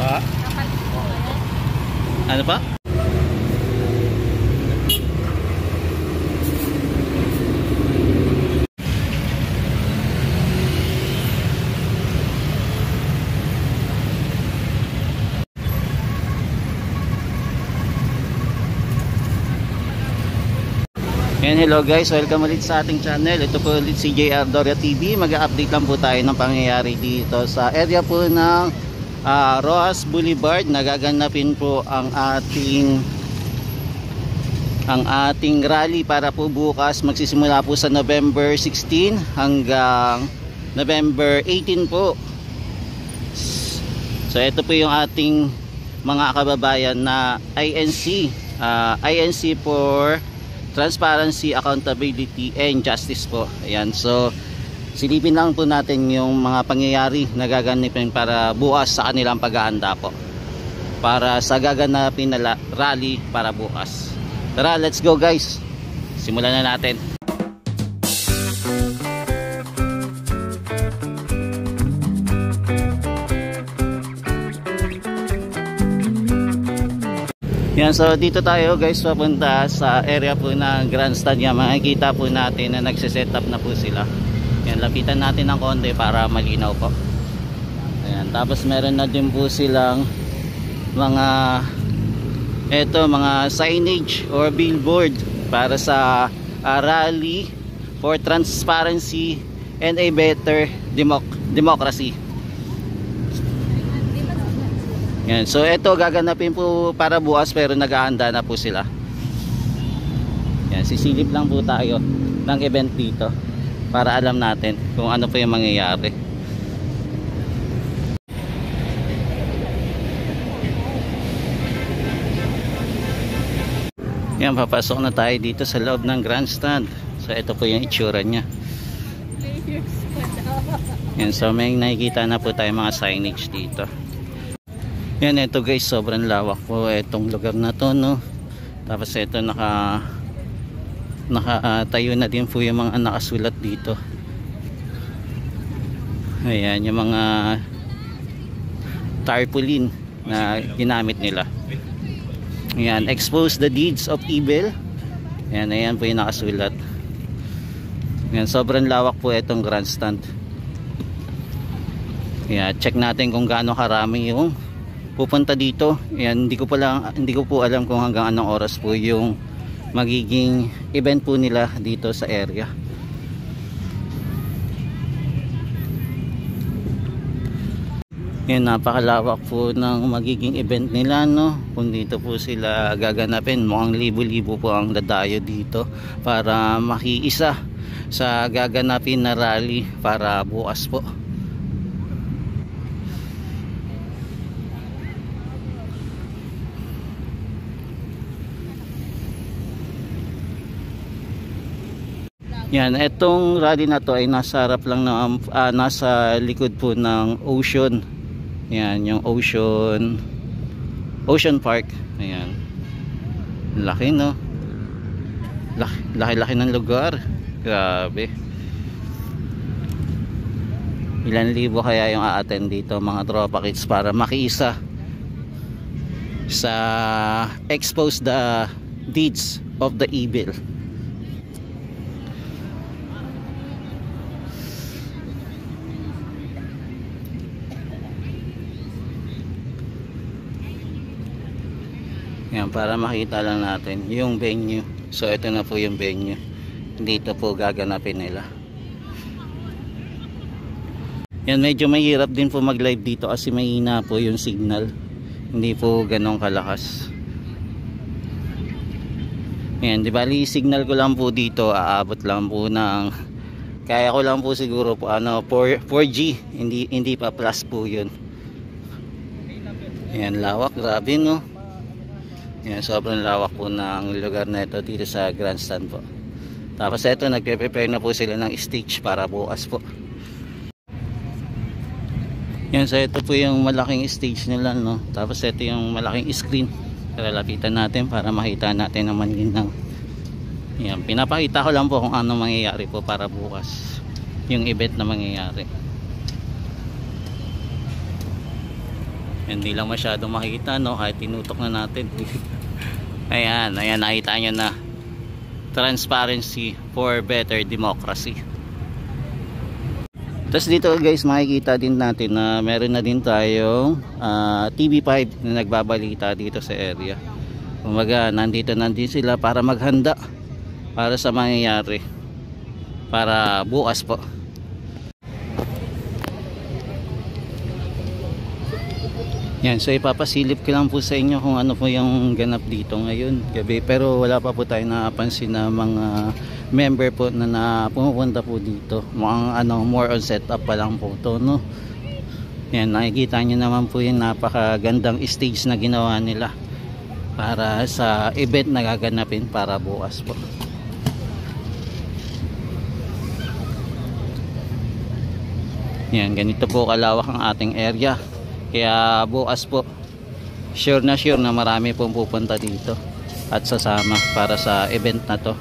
Pa? Ano pa? Yan, hello guys, welcome ulit sa ating channel. Ito po ulit si JR Doria TV. Mag-update lang po tayo ng pangyayari dito sa area po ng Roxas Boulevard. Nagaganapin po ang ating rally para po bukas. Magsisimula po sa November 16 hanggang November 18 po. So ito po yung ating mga kababayan na INC for Transparency, Accountability and Justice po. Ayan, so silipin lang po natin yung mga pangyayari na gaganapin para bukas sa kanilang paghahanda po para sa gaganapin na rally para bukas. Tara, let's go guys, simulan na natin. Yan, so dito tayo guys papunta sa area po ng grandstand. Yan, makikita po natin na nagsiset up na po sila. Yan, lapitan natin ng konti para malinaw po. Ayan, tapos meron na din po silang mga signage or billboard para sa rally for transparency and a better democracy. Yan, so ito gaganapin po para bukas pero naghahanda na po sila. Yan, sisilip lang po tayo ng event dito para alam natin kung ano po yung mangyayari. Yan, papasok na tayo dito sa loob ng grandstand. So ito po yung itsura nya. Yan, so may nakikita na po tayo mga signage dito. Yan, ito guys, sobrang lawak po itong lugar na to, no. Tapos ito nakatayo na din po yung mga nakasulat dito. Ayan, yung mga tarpaulin na ginamit nila. Ayan, expose the deeds of evil. Ayan, ayan po yung nakasulat. Ayan, sobrang lawak po itong grandstand. Ayan, check natin kung gaano karami yung pupunta dito. Ayan, hindi ko po alam kung hanggang anong oras po yung magiging event po nila dito sa area. Ayan, napakalawak po ng magiging event nila, no. Kung dito po sila gaganapin, mukhang libo-libo po ang dadayo dito para makiisa sa gaganapin na rally para bukas po. Yan, etong rally na to ay nasa harap lang ng nasa likod po ng Ocean. Yan, yung Ocean Park. Ayan. Laki, no? Laki-laki ng lugar. Grabe. Ilan libo kaya yung a-attend dito, mga tropa kids, para makiisa sa expose the deeds of the evil. Yan, para makita lang natin yung venue. So ito na po yung venue. Dito po gaganapin nila. Yan, medyo mahirap din po mag live dito kasi mahina po yung signal. Hindi po ganong kalakas. Yan, di bali signal ko lang po dito, aabot lang po ng, kaya ko lang po siguro po 4G, hindi pa plus po yun. Yan, lawak, grabe, no. Yan, sobrang lawak po ng lugar na ito dito sa grandstand po. Tapos ito, nagpe-prepare na po sila ng stage para bukas po. Yan, so ito po yung malaking stage nila, no. Tapos ito yung malaking screen. Lalapitan natin para makita natin naman ng. Yan, pinapakita ko lang po kung ano mangyayari po para bukas yung event na mangyayari. Hindi lang masyado makita, no, kahit tinutok na natin. Ayan, ayan, nakita nyo na. Transparency for better democracy. Tapos dito guys, makikita din natin na meron na din tayong TV5 na nagbabalita dito sa area. Kumbaga, nandito din sila para maghanda para sa mangyayari para bukas po. Yan, so ipapasilip ko lang po sa inyo kung ano po yung ganap dito ngayon gabi, pero wala pa po tayo napansin na mga member po na pumupunta po dito. Mukhang more on setup pa lang po to, no. Yan, nakikita nyo naman po yung napakagandang stage na ginawa nila para sa event na gaganapin para bukas po. Yan, ganito po kalawak ang ating area. Kaya bukas po, sure na marami pong pupunta dito at sasama para sa event na to.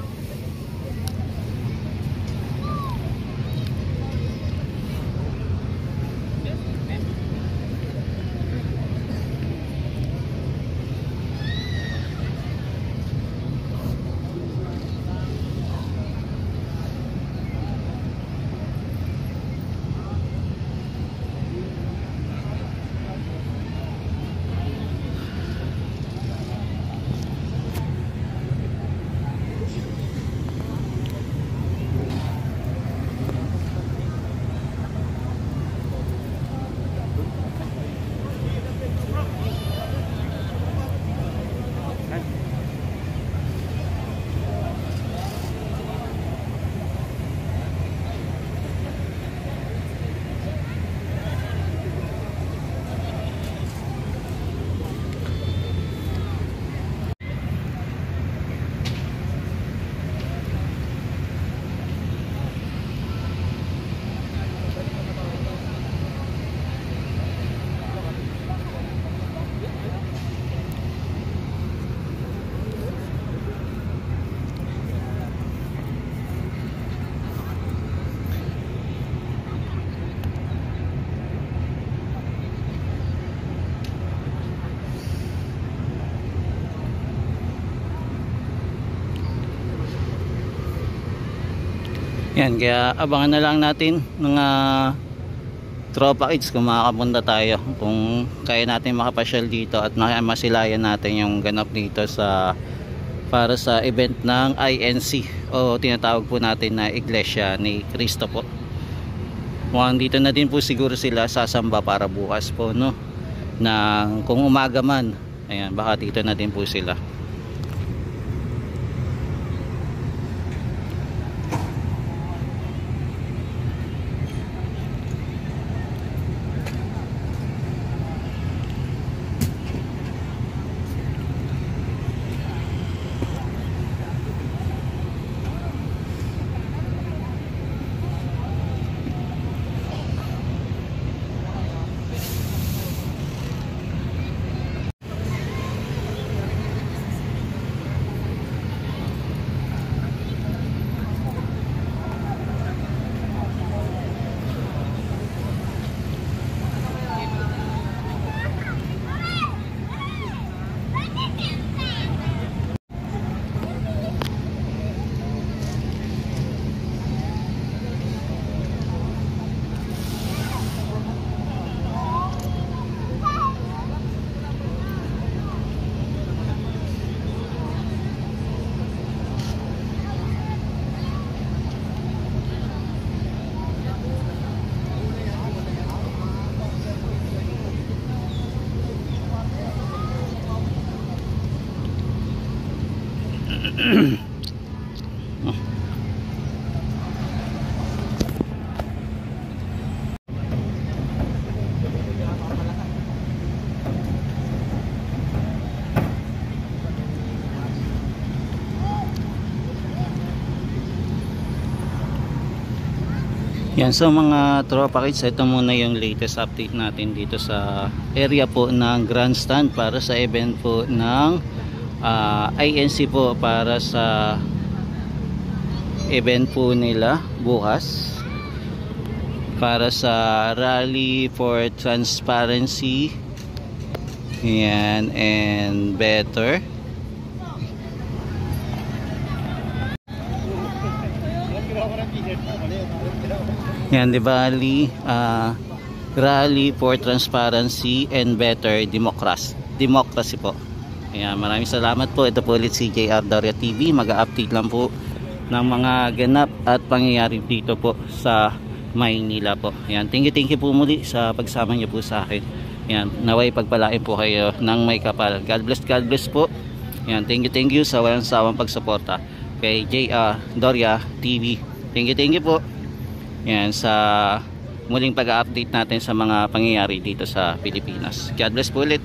Yan, kaya abangan na lang natin mga tropa kids kung makakapunta tayo, kung kaya natin makapasyal dito at masilayan natin yung ganap dito sa para sa event ng INC o tinatawag po natin na Iglesia ni Cristo po. Mukhang dito na din po siguro sila sasamba para bukas po, no, na kung umaga man, ayan, baka dito na din po sila. Yan, so mga tropa kids, ito muna yung latest update natin dito sa area po ng grandstand para sa event po ng INC po, para sa event po nila bukas para sa Rally for Transparency Yan, and better. Yan, di bali, rally for transparency and better democracy po. Ayan, maraming salamat po. Ito po ulit si JR Doria TV. Mag-update lang po ng mga ganap at pangyayari dito po sa Maynila po. Ayan, thank you po muli sa pagsama niyo po sa akin. Ayan, naway pagpalain po kayo ng may kapalan. God bless po. Ayan, thank you sa walang sawang pagsuporta kay JR Doria TV. Thank you po. Ayan, sa muling pag-update natin sa mga pangyayari dito sa Pilipinas. God bless po ulit.